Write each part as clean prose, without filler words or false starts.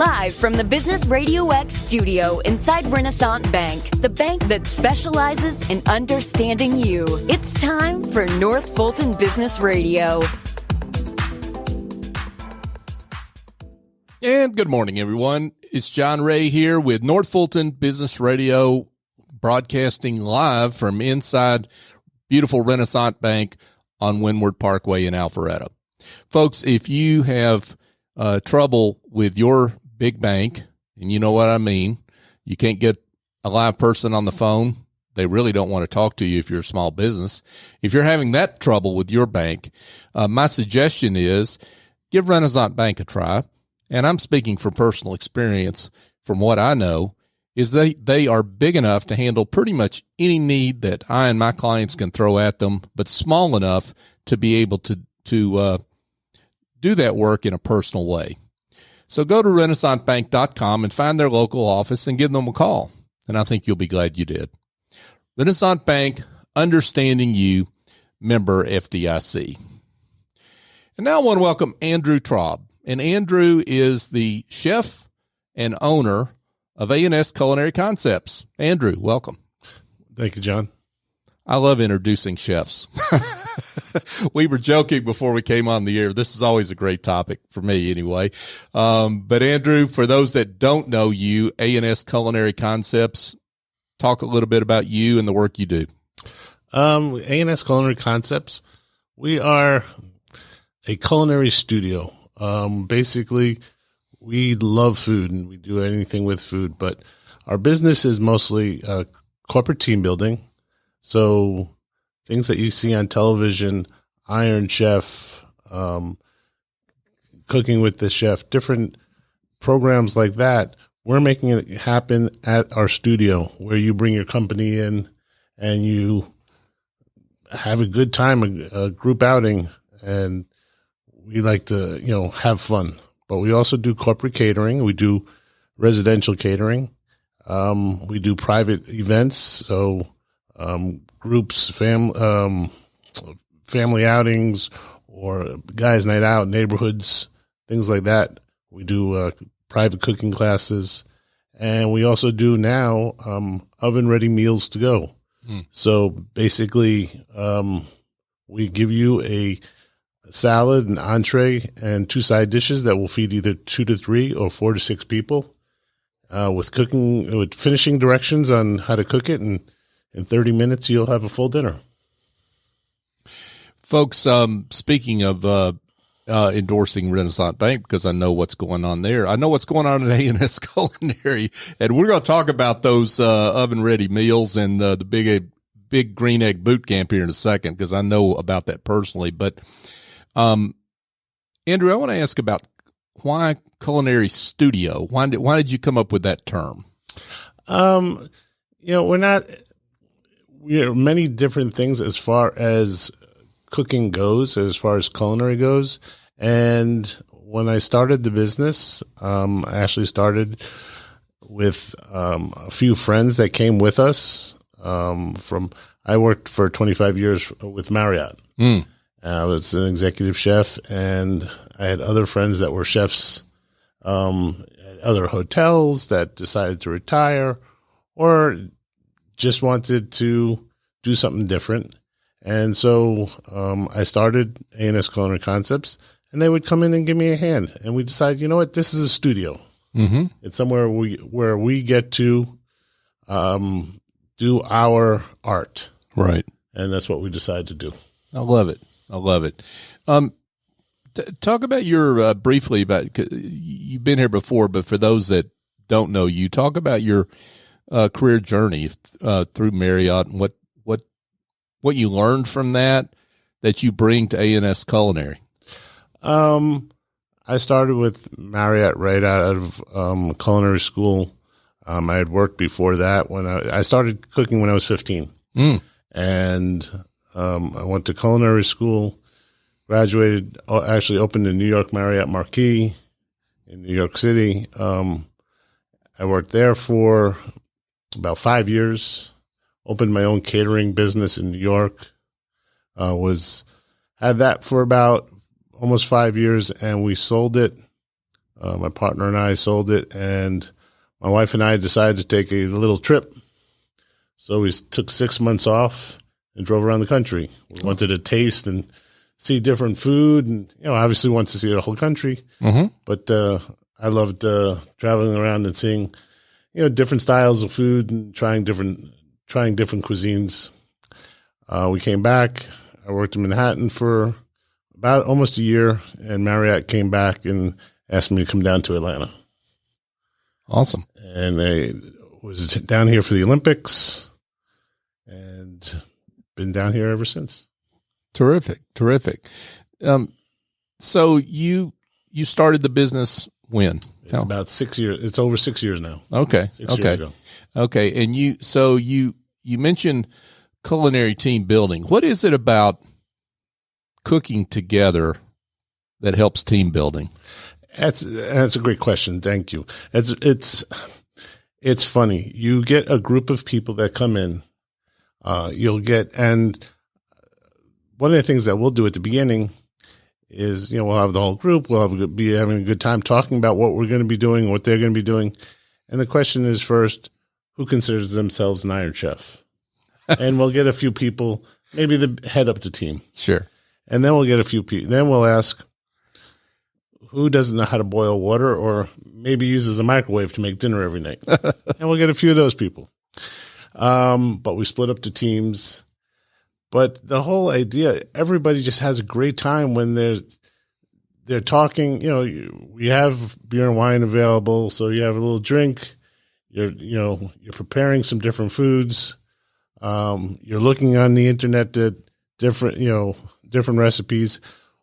Live from the Business RadioX studio inside Renaissance Bank, the bank that specializes in understanding you. It's time for North Fulton Business Radio. And good morning, everyone. It's John Ray here with North Fulton Business Radio, broadcasting live from inside beautiful Renaissance Bank on Windward Parkway in Alpharetta. Folks, if you have trouble with your big bank, and you know what I mean, you can't get a live person on the phone. They really don't want to talk to you if you're a small business. If you're having that trouble with your bank, my suggestion is give Renaissance Bank a try. And I'm speaking from personal experience. From what I know, is they are big enough to handle pretty much any need that I and my clients can throw at them, but small enough to be able to do that work in a personal way. So go to renaissancebank.com and find their local office and give them a call. And I think you'll be glad you did. Renaissance Bank, understanding you, member FDIC. And now I want to welcome Andrew Traub. And Andrew is the chef and owner of A&S Culinary Concepts. Andrew, welcome. Thank you, John. I love introducing chefs. We were joking before we came on the air. This is always a great topic for me anyway. But Andrew, for those that don't know you, A&S Culinary Concepts, talk a little bit about you and the work you do. A&S Culinary Concepts, we are a culinary studio. Basically, we love food and we do anything with food, but our business is mostly corporate team building. So things that you see on television, Iron Chef, Cooking with the Chef, different programs like that, we're making it happen at our studio where you bring your company in and you have a good time, a group outing, and we like to, have fun. But we also do corporate catering. We do residential catering. We do private events. So, groups, family outings, or guys' night out, neighborhoods, things like that. We do private cooking classes, and we also do now oven-ready meals to go. So basically, we give you a salad, an entree, and 2 side dishes that will feed either 2 to 3 or 4 to 6 people, with finishing directions on how to cook it, and in 30 minutes you'll have a full dinner. Folks, speaking of endorsing Renaissance Bank, because I know what's going on there. I know what's going on at A&S Culinary, and we're going to talk about those oven-ready meals and the big green egg boot camp here in a second, because I know about that personally. But Andrew, I want to ask about why Culinary Studio. Why did you come up with that term? We are many different things as far as cooking goes, as far as culinary goes. And when I started the business, I actually started with a few friends that came with us. I worked for 25 years with Marriott. I was an executive chef, and I had other friends that were chefs at other hotels that decided to retire or just wanted to do something different. And so I started A&S Culinary Concepts, and they would come in and give me a hand. And we decided, you know what, this is a studio. Mm-hmm. It's somewhere where we get to do our art. Right. And that's what we decided to do. I love it. Talk about your briefly about, you've been here before, but for those that don't know you, talk about your career journey through Marriott and what you learned from that you bring to A&S Culinary. I started with Marriott right out of culinary school. I had worked before that when I started cooking when I was 15. And I went to culinary school, graduated, actually opened the New York Marriott Marquis in New York City. I worked there for about 5 years, opened my own catering business in New York, had that for about almost 5 years, and we sold it My partner and I sold it, and my wife and I decided to take a little trip. So we took 6 months off and drove around the country. We wanted to taste and see different food, and obviously wanted to see the whole country. But I loved traveling around and seeing different styles of food and trying different cuisines. We came back. I worked in Manhattan for about almost a year, and Marriott came back and asked me to come down to Atlanta. Awesome. And I was down here for the Olympics and been down here ever since. Terrific. So you started the business when? It's about 6 years. It's over 6 years now. Okay. 6 years ago. Okay. And you mentioned culinary team building. What is it about cooking together that helps team building? That's a great question. Thank you. It's funny. You get a group of people that come in. And one of the things that we'll do at the beginning is, we'll have the whole group. We'll be having a good time talking about what we're going to be doing, what they're going to be doing. And the question is first, who considers themselves an Iron Chef? And we'll get a few people, maybe the head up the team. Sure. And then we'll get a few people. Then we'll ask, who doesn't know how to boil water or maybe uses a microwave to make dinner every night? And we'll get a few of those people. But we split up the teams. But the whole idea, everybody just has a great time when they're talking. We have beer and wine available, so you have a little drink. You're preparing some different foods. You're looking on the internet at different recipes.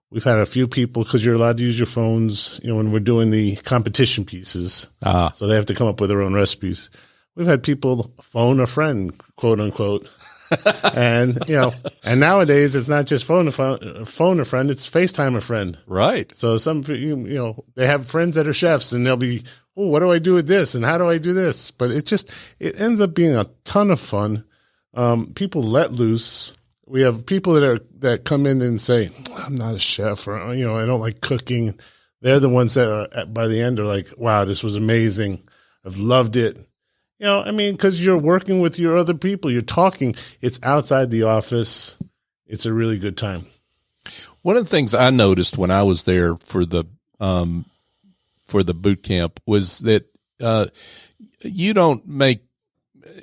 We've had a few people, because you're allowed to use your phones, when we're doing the competition pieces. So they have to come up with their own recipes. We've had people phone a friend, quote unquote. And nowadays it's not just phone a friend, it's FaceTime a friend. Right. So some, they have friends that are chefs, and they'll be, oh, what do I do with this? And how do I do this? But it ends up being a ton of fun. People let loose. We have people that come in and say, I'm not a chef, or, I don't like cooking. They're the ones that are by the end are like, wow, this was amazing. I've loved it. Because you're working with your other people, you're talking. It's outside the office. It's a really good time. One of the things I noticed when I was there for the boot camp was that you don't make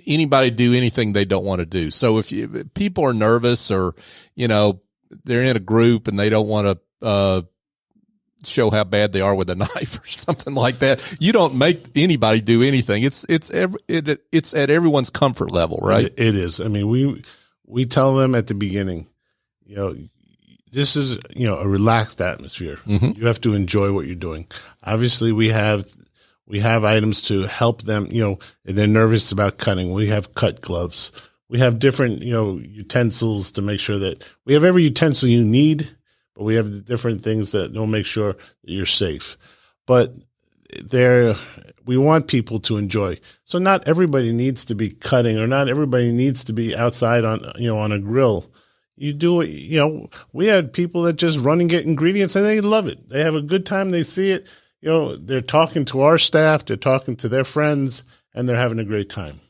anybody do anything they don't want to do. So if people are nervous, or they're in a group and they don't want to show how bad they are with a knife or something like that, you don't make anybody do anything. It's at everyone's comfort level, right? It is. We tell them at the beginning, this is a relaxed atmosphere. Mm-hmm. You have to enjoy what you're doing. Obviously, we have items to help them. They're nervous about cutting. We have cut gloves. We have different utensils to make sure that we have every utensil you need. But we have different things that will make sure that you're safe. But we want people to enjoy. So not everybody needs to be cutting, or not everybody needs to be outside on a grill. You do it. We had people that just run and get ingredients, and they love it. They have a good time. They see it. They're talking to our staff. They're talking to their friends, and they're having a great time.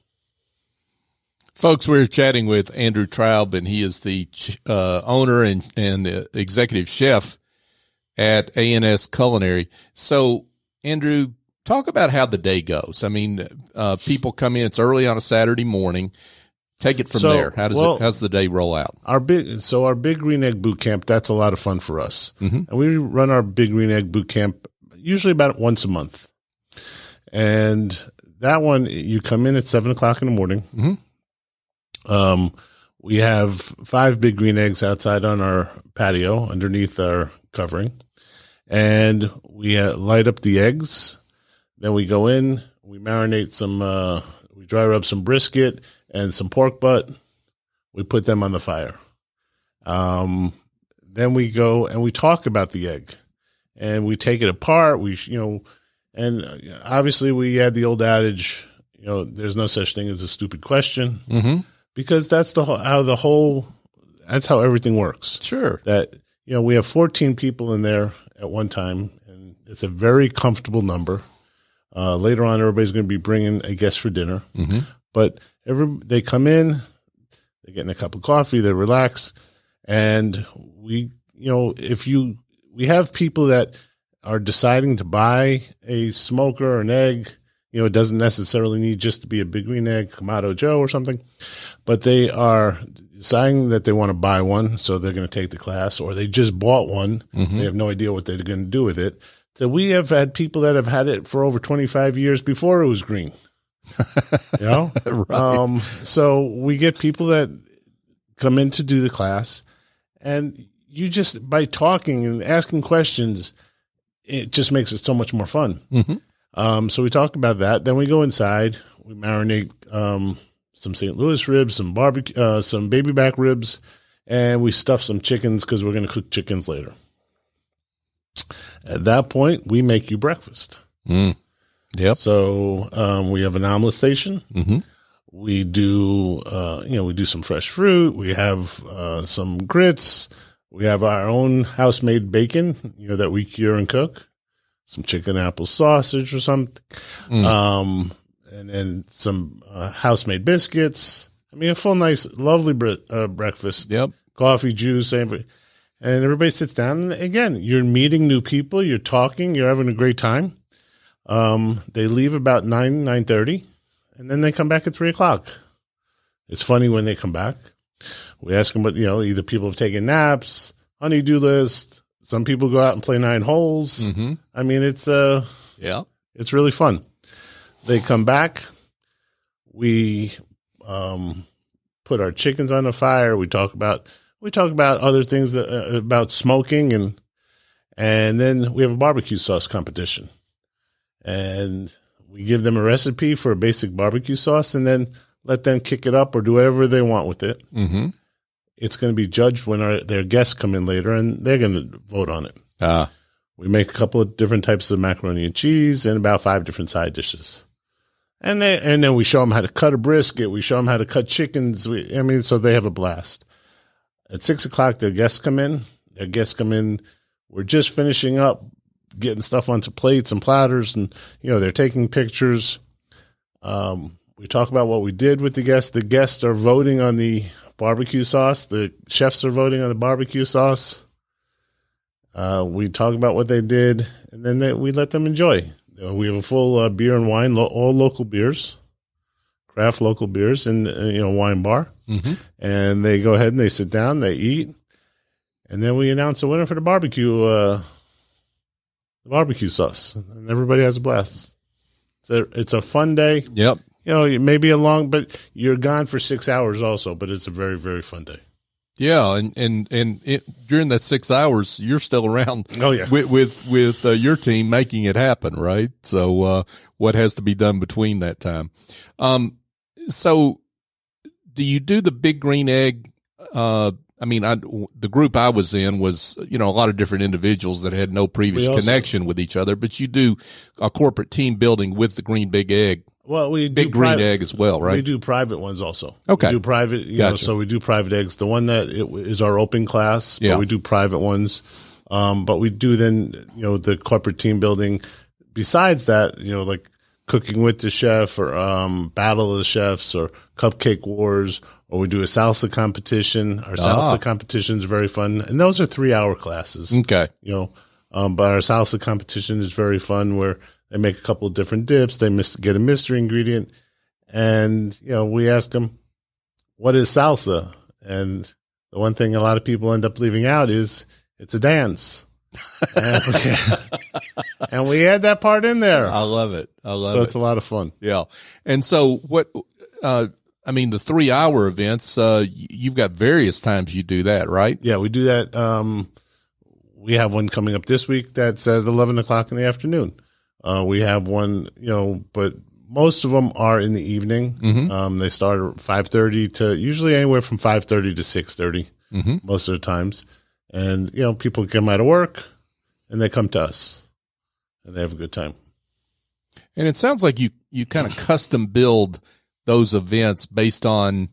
Folks, we're chatting with Andrew Traub, and he is the owner and executive chef at A&S Culinary. So, Andrew, talk about how the day goes. People come in, it's early on a Saturday morning. Take it from there. How's the day roll out? Our big green egg boot camp, that's a lot of fun for us. Mm-hmm. And we run our big green egg boot camp usually about once a month. And that one, you come in at 7:00 in the morning. Mm-hmm. We have 5 big green eggs outside on our patio underneath our covering, and we light up the eggs. Then we go in, we marinate we dry rub some brisket and some pork butt. We put them on the fire. Then we go and we talk about the egg, and we take it apart. And obviously we had the old adage, there's no such thing as a stupid question. Mm-hmm. Because that's that's how everything works. Sure. That, we have 14 people in there at one time, and It's a very comfortable number. Later on, everybody's going to be bringing a guest for dinner. Mm-hmm. But they come in, they're getting a cup of coffee, they relax, and we have people that are deciding to buy a smoker or an egg. It doesn't necessarily need just to be a Big Green Egg, Kamado Joe or something, but they are deciding that they want to buy one, so they're going to take the class, or they just bought one. Mm-hmm. They have no idea what they're going to do with it. So we have had people that have had it for over 25 years before it was green. Right. So we get people that come in to do the class, and you just, by talking and asking questions, it just makes it so much more fun. Mm-hmm. So we talk about that. Then we go inside. We marinate some St. Louis ribs, some barbecue, some baby back ribs, and we stuff some chickens because we're going to cook chickens later. At that point, we make you breakfast. Mm. Yep. So we have an omelet station. Mm-hmm. We do, we do some fresh fruit. We have some grits. We have our own house-made bacon, that we cure and cook. Some chicken apple sausage or something. Mm. And then some house-made biscuits. I mean, a full, nice, lovely breakfast. Yep. Coffee, juice, and everybody sits down. And again, you're meeting new people. You're talking. You're having a great time. They leave about 9:30, and then they come back at 3:00. It's funny when they come back. We ask them what, either people have taken naps, honey-do list. Some people go out and play 9 holes. Mm-hmm. I mean, it's really fun. They come back. We put our chickens on the fire. We talk about other things about smoking, and then we have a barbecue sauce competition. And we give them a recipe for a basic barbecue sauce, and then let them kick it up or do whatever they want with it. Mm-hmm. It's going to be judged when their guests come in later, and they're going to vote on it. We make a couple of different types of macaroni and cheese and about 5 different side dishes. And then we show them how to cut a brisket. We show them how to cut chickens. So they have a blast. At 6:00, their guests come in. We're just finishing up, getting stuff onto plates and platters, and they're taking pictures. We talk about what we did with the guests. The guests are voting on the barbecue sauce. The chefs are voting on the barbecue sauce. We talk about what they did, and then we let them enjoy. We have a full beer and wine, all local beers, craft local beers, and wine bar. Mm-hmm. And they go ahead and they sit down, they eat, and then we announce a winner for the barbecue sauce, and everybody has a blast. It's a fun day. Yep. It may be but you're gone for 6 hours also, but it's a very, very fun day. Yeah. And during that 6 hours, you're still around. Oh yeah. With your team making it happen. Right. So, what has to be done between that time? So do you do the Big Green Egg? The group I was in was, a lot of different individuals that had no previous connection with each other, but you do a corporate team building with the Green Big Egg. Well, we Big Green Egg as well, right? We do private ones also. Okay. We do private, gotcha. So we do private eggs. The one that is our open class, yeah. But we do private ones. But we do then, the corporate team building. Besides that, like cooking with the chef or battle of the chefs or cupcake wars, or we do a salsa competition. Our salsa competition is very fun. And those are 3-hour classes. Okay. But our salsa competition is very fun where they make a couple of different dips. They get a mystery ingredient. And, we ask them, what is salsa? And the one thing a lot of people end up leaving out is it's a dance. And we add that part in there. I love it. So it's a lot of fun. Yeah. And so the 3-hour events, you've got various times you do that, right? Yeah, we do that. We have one coming up this week that's at 11:00 in the afternoon. We have one, but most of them are in the evening. Mm-hmm. They start at 5:30 to usually anywhere from 5:30 to 6:30 mm-hmm. most of the times. And, people come out of work and they come to us and they have a good time. And it sounds like you kind of custom build those events based on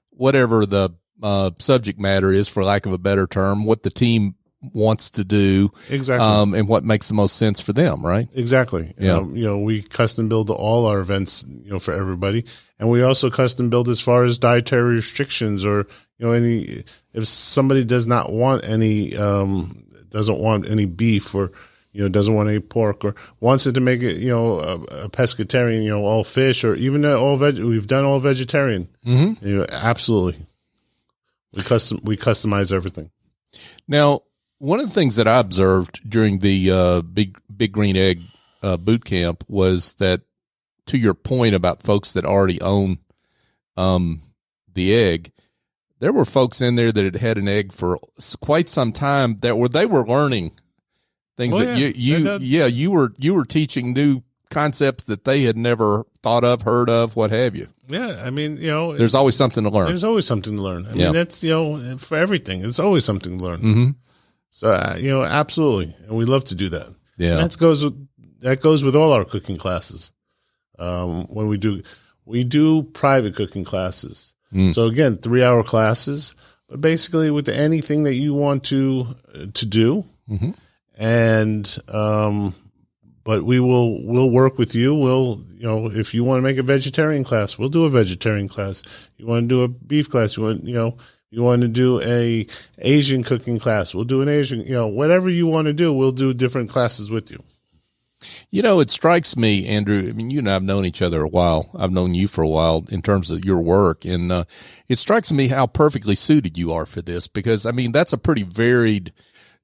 whatever the subject matter is, for lack of a better term, what the team wants to do, exactly, and what makes the most sense for them, right? Exactly. Yeah. We custom build all our events, for everybody, and we also custom build as far as dietary restrictions or if somebody does not want any doesn't want any beef or doesn't want any pork or wants it to make it a pescatarian, all fish or even all we've done all vegetarian. Mm-hmm. Absolutely. We customize everything. Now, one of the things that I observed during the Big Green Egg boot camp was that, to your point about folks that already own the egg, there were folks in there that had had an egg for quite some time they were learning things you were teaching new concepts that they had never thought of, heard of, what have you. Yeah, I mean, there's always something to learn. There's always something to learn. I mean, that's for everything. It's always something to learn. Mm-hmm. So absolutely, and we love to do that. Yeah, and that goes with all our cooking classes. When we do private cooking classes. So again, 3-hour classes, but basically with anything that you want to do, mm-hmm. and but we'll work with you. We'll if you want to make a vegetarian class, we'll do a vegetarian class. You want to do a beef class, you want to do a Asian cooking class, we'll do an Asian. Whatever you want to do, we'll do different classes with you. It strikes me, Andrew, I mean, you and I have known each other a while. I've known you for a while in terms of your work. And it strikes me how perfectly suited you are for this because, I mean, that's a pretty varied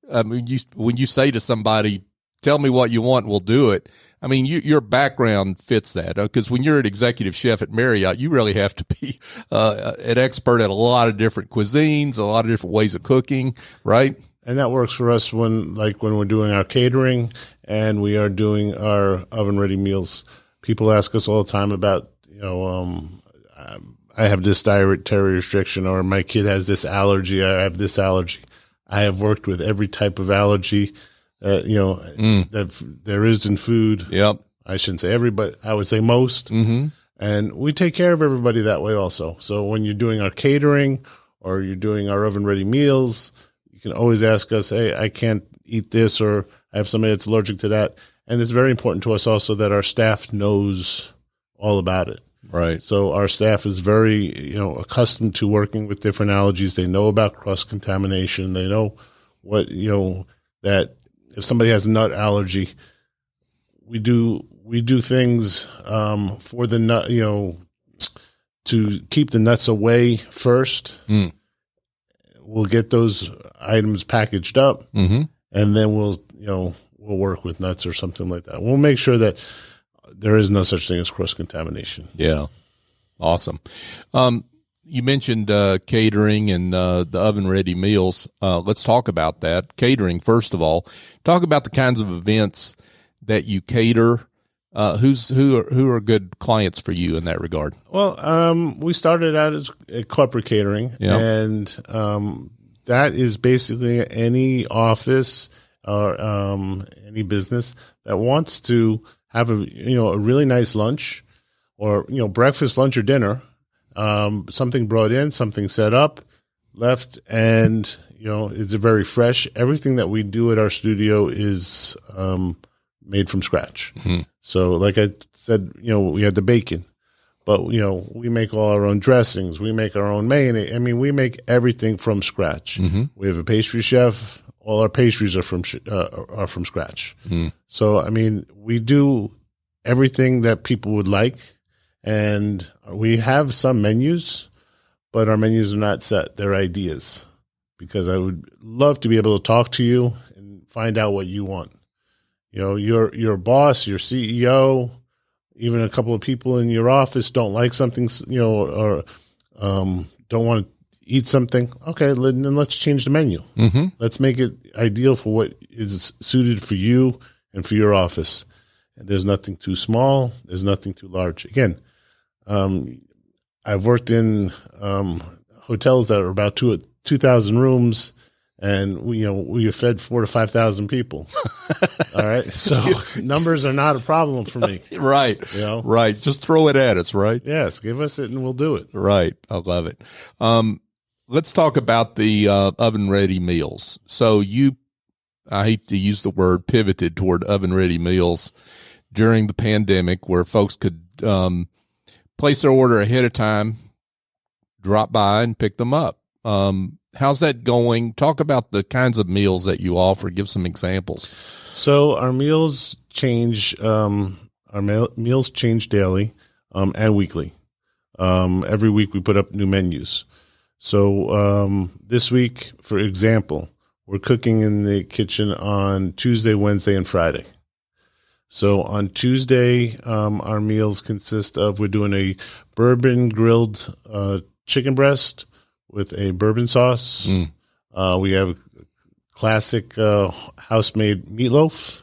when you say to somebody, tell me what you want, we'll do it. I mean, your background fits that because when you're an executive chef at Marriott, you really have to be an expert at a lot of different cuisines, a lot of different ways of cooking, right? And that works for us when we're doing our catering and we are doing our oven-ready meals. People ask us all the time about, I have this dietary restriction or my kid has this allergy, I have this allergy. I have worked with every type of allergy that there is in food. Yep. I shouldn't say every, but I would say most. Mm-hmm. And we take care of everybody that way also. So when you're doing our catering or you're doing our oven-ready meals, you can always ask us, hey, I can't eat this or I have somebody that's allergic to that. And it's very important to us also that our staff knows all about it. Right. So our staff is very, accustomed to working with different allergies. They know about cross-contamination. They know what, that if somebody has a nut allergy, we do things for the nut, to keep the nuts away first. Mm. We'll get those items packaged up, mm-hmm. and then we'll work with nuts or something like that. We'll make sure that there is no such thing as cross-contamination. Yeah. Awesome. You mentioned catering and the oven-ready meals. Let's talk about that. Catering, first of all. Talk about the kinds of events that you cater. Who are good clients for you in that regard? Well, we started out as a corporate catering, and that is basically any office or any business that wants to have a really nice lunch or breakfast, lunch, or dinner. Something brought in, something set up, left, and it's very fresh. Everything that we do at our studio is made from scratch. Mm-hmm. So like I said, we had the bacon, but we make all our own dressings. We make our own mayonnaise. I mean, we make everything from scratch. Mm-hmm. We have a pastry chef. All our pastries are from scratch. Mm-hmm. So, I mean, we do everything that people would like. And we have some menus, but our menus are not set. They're ideas because I would love to be able to talk to you and find out what you want. Your boss, your CEO, even a couple of people in your office don't like something, or don't want to eat something. Okay, then let's change the menu. Mm-hmm. Let's make it ideal for what is suited for you and for your office. And there's nothing too small. There's nothing too large. Again, I've worked in hotels that are about 2,000 rooms, and we have fed 4,000 to 5,000 people. All right, so numbers are not a problem for me. Right, right. Just throw it at us, right? Yes, give us it, and we'll do it. Right, I love it. Let's talk about the oven-ready meals. So you I hate to use the word, pivoted toward oven-ready meals during the pandemic, where folks could place their order ahead of time, drop by and pick them up. How's that going? Talk about the kinds of meals that you offer. Give some examples. So our meals change. Meals change daily and weekly. Every week we put up new menus. So this week, for example, we're cooking in the kitchen on Tuesday, Wednesday, and Friday. So on Tuesday, our meals consist of, we're doing a bourbon grilled chicken breast with a bourbon sauce. We have a classic house-made meatloaf.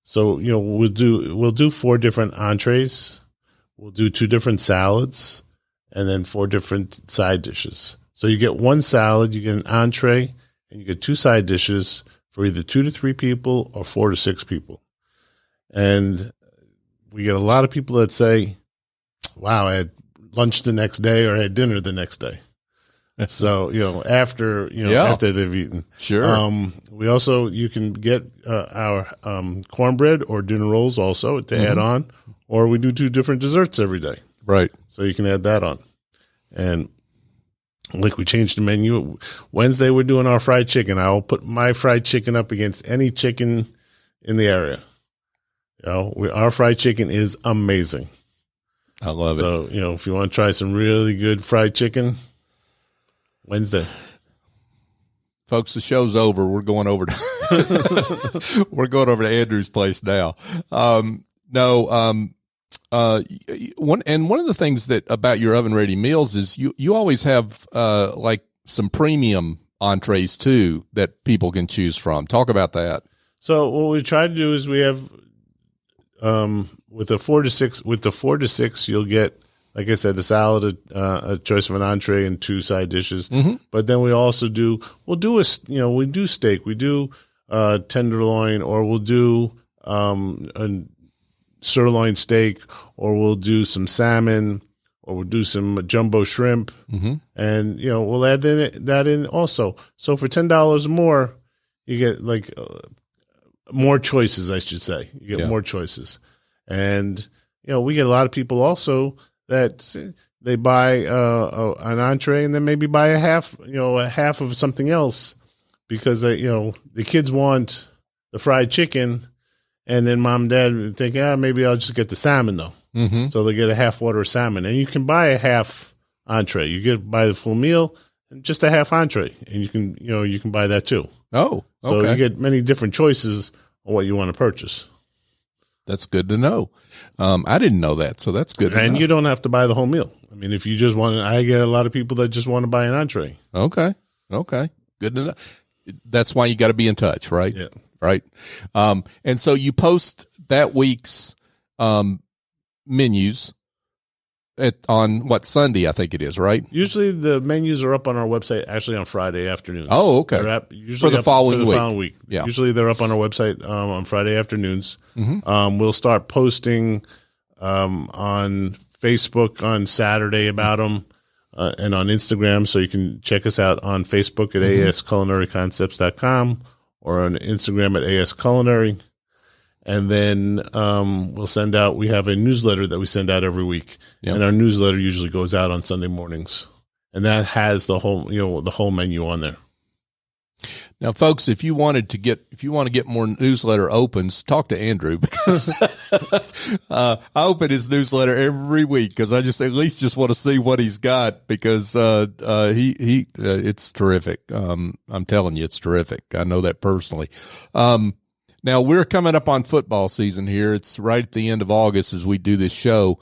So, we'll do 4 different entrees. We'll do 2 different salads and then 4 different side dishes. So you get 1 salad, you get an entree, and you get 2 side dishes for either 2 to 3 people or 4 to 6 people. And we get a lot of people that say, wow, I had lunch the next day or I had dinner the next day. So, after they've eaten. Sure. We also, you can get our cornbread or dinner rolls also to add on, or we do 2 different desserts every day. Right. So you can add that on. And like we changed the menu. Wednesday, we're doing our fried chicken. I'll put my fried chicken up against any chicken in the area. Our fried chicken is amazing. I love it. So, if you want to try some really good fried chicken, Wednesday. Folks, the show's over. We're going over to we're going over to Andrew's place now. One of the things that about your oven ready meals is you always have like some premium entrees too that people can choose from. Talk about that. So what we try to do is we have with the 4 to 6 you'll get, like I said, the salad, a choice of an entree and 2 side dishes. But then we also do steak, we do tenderloin, or we'll do a sirloin steak, or we'll do some salmon, or we'll do some jumbo shrimp, and we'll add that in also. So for $10 more, you get like more choices, I should say. You get more choices, and we get a lot of people also that they buy an entree and then maybe buy a half of something else because the kids want the fried chicken, and then mom and dad think, maybe I'll just get the salmon though. So they get a half order of salmon, and you can buy a half entree. You buy the full meal and just a half entree, and you can buy that too. Oh, okay. So you get many different choices on what you want to purchase. That's good to know. I didn't know that, so that's good. And you don't have to buy the whole meal. I mean, if you just want to, I get a lot of people that just want to buy an entree. Okay. Good to know. That's why you got to be in touch, right? Yeah. Right. And so you post that week's menus on what, Sunday, I think it is, right? Usually the menus are up on our website actually on Friday afternoons. Oh, okay. Usually for the following week. Yeah. Usually they're up on our website on Friday afternoons. We'll start posting on Facebook on Saturday about them and on Instagram. So you can check us out on Facebook at asculinaryconcepts.com or on Instagram at asculinary. And then we have a newsletter that we send out every week. Yep. And our newsletter usually goes out on Sunday mornings. And that has the whole menu on there. Now, folks, if you want to get more newsletter opens, talk to Andrew, because I open his newsletter every week because I at least want to see what he's got, because it's terrific. I'm telling you, it's terrific. I know that personally. Now we're coming up on football season here. It's right at the end of August as we do this show,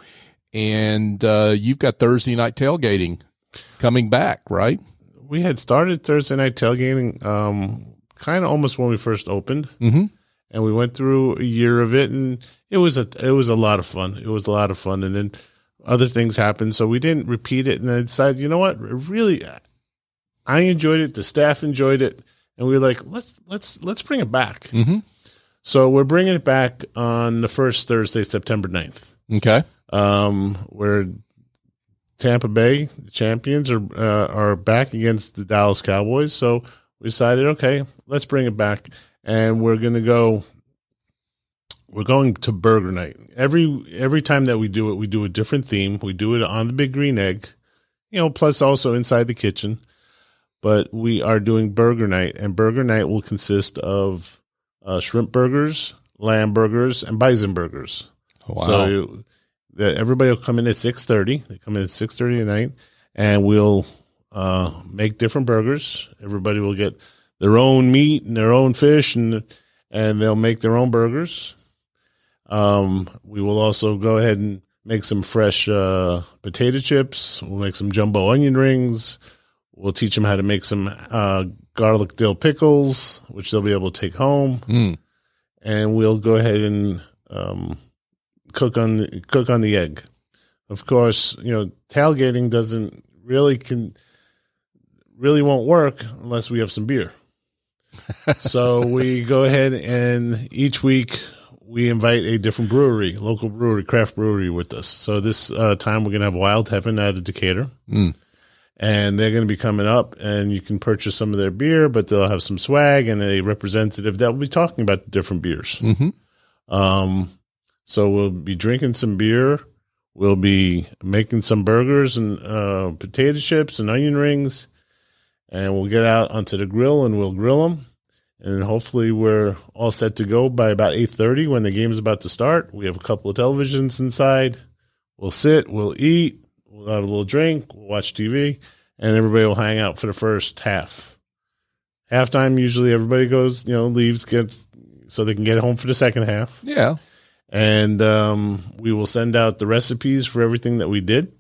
and you've got Thursday night tailgating coming back, right? We had started Thursday night tailgating kind of almost when we first opened, and we went through a year of it, and it was a lot of fun. It was a lot of fun, and then other things happened, so we didn't repeat it. And I decided, you know what, really, I enjoyed it. The staff enjoyed it, and we were like, let's bring it back. So we're bringing it back on the first Thursday, September 9th. Okay, where Tampa Bay, the champions, are back against the Dallas Cowboys. So we decided, okay, let's bring it back, and we're going to burger night. Every time that we do it, we do a different theme. We do it on the Big Green Egg, plus also inside the kitchen. But we are doing burger night, and burger night will consist of shrimp burgers, lamb burgers, and bison burgers. Wow. So everybody will come in at 6:30. They come in at 6:30 at night, and we'll make different burgers. Everybody will get their own meat and their own fish, and they'll make their own burgers. We will also go ahead and make some fresh potato chips. We'll make some jumbo onion rings. We'll teach them how to make some garlic dill pickles, which they'll be able to take home. And we'll go ahead and cook on the egg. Of course, tailgating doesn't really won't work unless we have some beer. So we go ahead and each week we invite a different brewery, local brewery, craft brewery with us. So this time we're going to have Wild Heaven out of Decatur. And they're going to be coming up, and you can purchase some of their beer, but they'll have some swag and a representative that will be talking about the different beers. So we'll be drinking some beer. We'll be making some burgers and potato chips and onion rings, and we'll get out onto the grill and we'll grill them. And hopefully we're all set to go by about 8:30 when the game is about to start. We have a couple of televisions inside. We'll sit, we'll eat. We'll have a little drink, we'll watch TV, and everybody will hang out for the first half. Halftime, usually everybody goes, leaves, so they can get home for the second half. Yeah. And we will send out the recipes for everything that we did.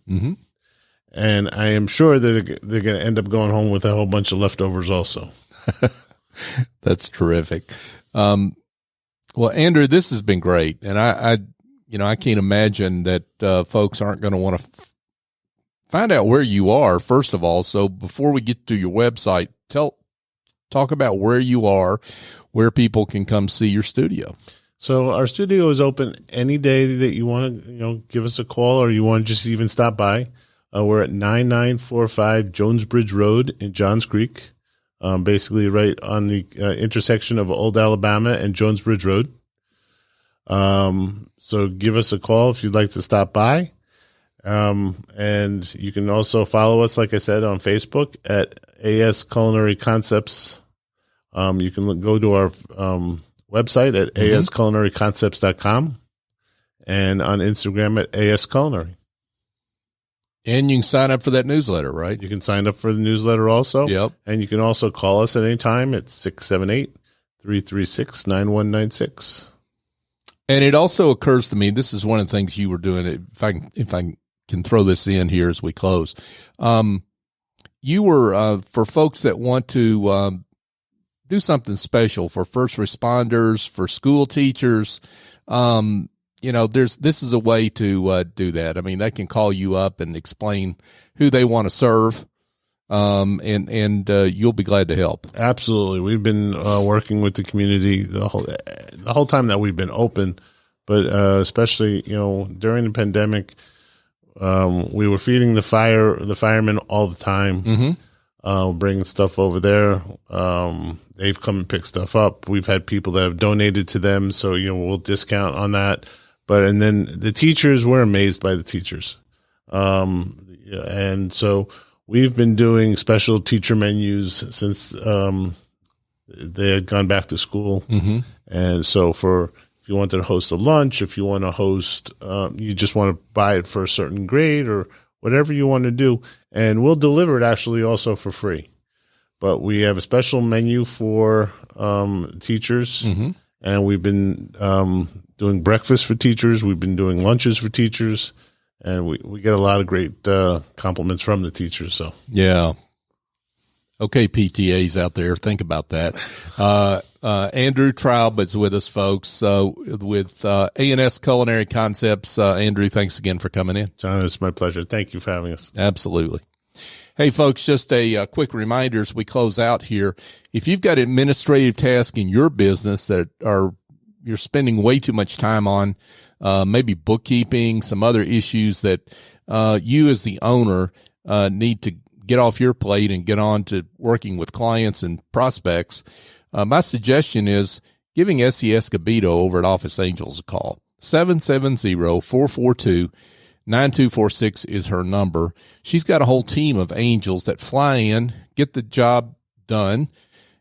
And I am sure that they're going to end up going home with a whole bunch of leftovers also. That's terrific. Well, Andrew, this has been great. And I can't imagine that folks aren't going to want to find out where you are, first of all. So before we get to your website, talk about where you are, where people can come see your studio. So our studio is open any day that you want to, give us a call, or you want to just even stop by. We're at 9945 Jonesbridge Road in Johns Creek, basically right on the intersection of Old Alabama and Jonesbridge Road. So give us a call if you'd like to stop by. And you can also follow us, like I said, on Facebook at A&S Culinary Concepts. You can go to our website at asculinaryconcepts.com and on Instagram at A&S Culinary. And you can sign up for that newsletter, right? You can sign up for the newsletter also. Yep. And you can also call us at any time at 678-336-9196. And it also occurs to me, this is one of the things you were doing. If I can throw this in here as we close. You were, for folks that want to do something special for first responders, for school teachers, this is a way to do that. I mean, they can call you up and explain who they want to serve, and you'll be glad to help. Absolutely. We've been working with the community the whole time that we've been open, but especially during the pandemic. We were feeding the firemen all the time, bringing stuff over there. They've come and picked stuff up. We've had people that have donated to them, so we'll discount on that. And then the teachers, we're amazed by the teachers, and so we've been doing special teacher menus since they had gone back to school, and so if you wanted to host a lunch, if you want to host, you just want to buy it for a certain grade or whatever you want to do, and we'll deliver it actually also for free. But we have a special menu for teachers, and we've been doing breakfast for teachers. We've been doing lunches for teachers, and we get a lot of great compliments from the teachers. So yeah. Okay, PTAs out there, think about that. Andrew Traub is with us, folks, with A&S Culinary Concepts. Andrew, thanks again for coming in. John, it's my pleasure. Thank you for having us. Absolutely. Hey, folks, just a quick reminder as we close out here. If you've got administrative tasks in your business that you're spending way too much time on, maybe bookkeeping, some other issues that you as the owner need to get off your plate and get on to working with clients and prospects, my suggestion is giving Essie Escobedo over at Office Angels a call. 770-442-9246 is her number. She's got a whole team of angels that fly in, get the job done,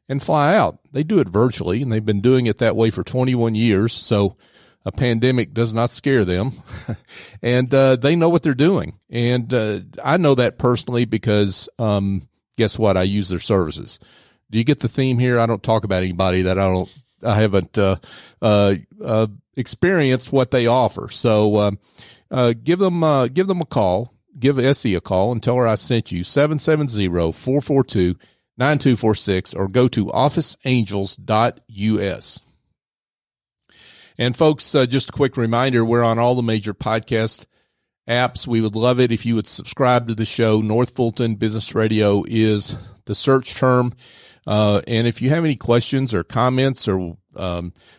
and fly out. They do it virtually, and they've been doing it that way for 21 years, so a pandemic does not scare them. And they know what they're doing. And I know that personally because guess what? I use their services. Do you get the theme here? I don't talk about anybody that I haven't experienced what they offer. So give them a call. Give Essie a call and tell her I sent you. 770-442-9246 or go to officeangels.us. And folks, just a quick reminder, we're on all the major podcast apps. We would love it if you would subscribe to the show. North Fulton Business Radio is the search term. And if you have any questions or comments or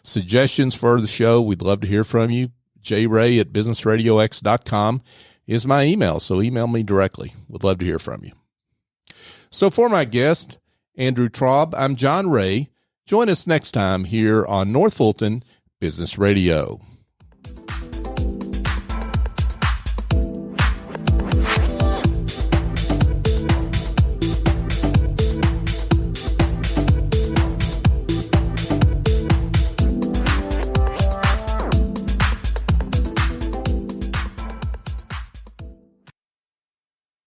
suggestions for the show, we'd love to hear from you. jray@businessradiox.com is my email, so email me directly. Would love to hear from you. So for my guest, Andrew Traub, I'm John Ray. Join us next time here on North Fulton Business Radio.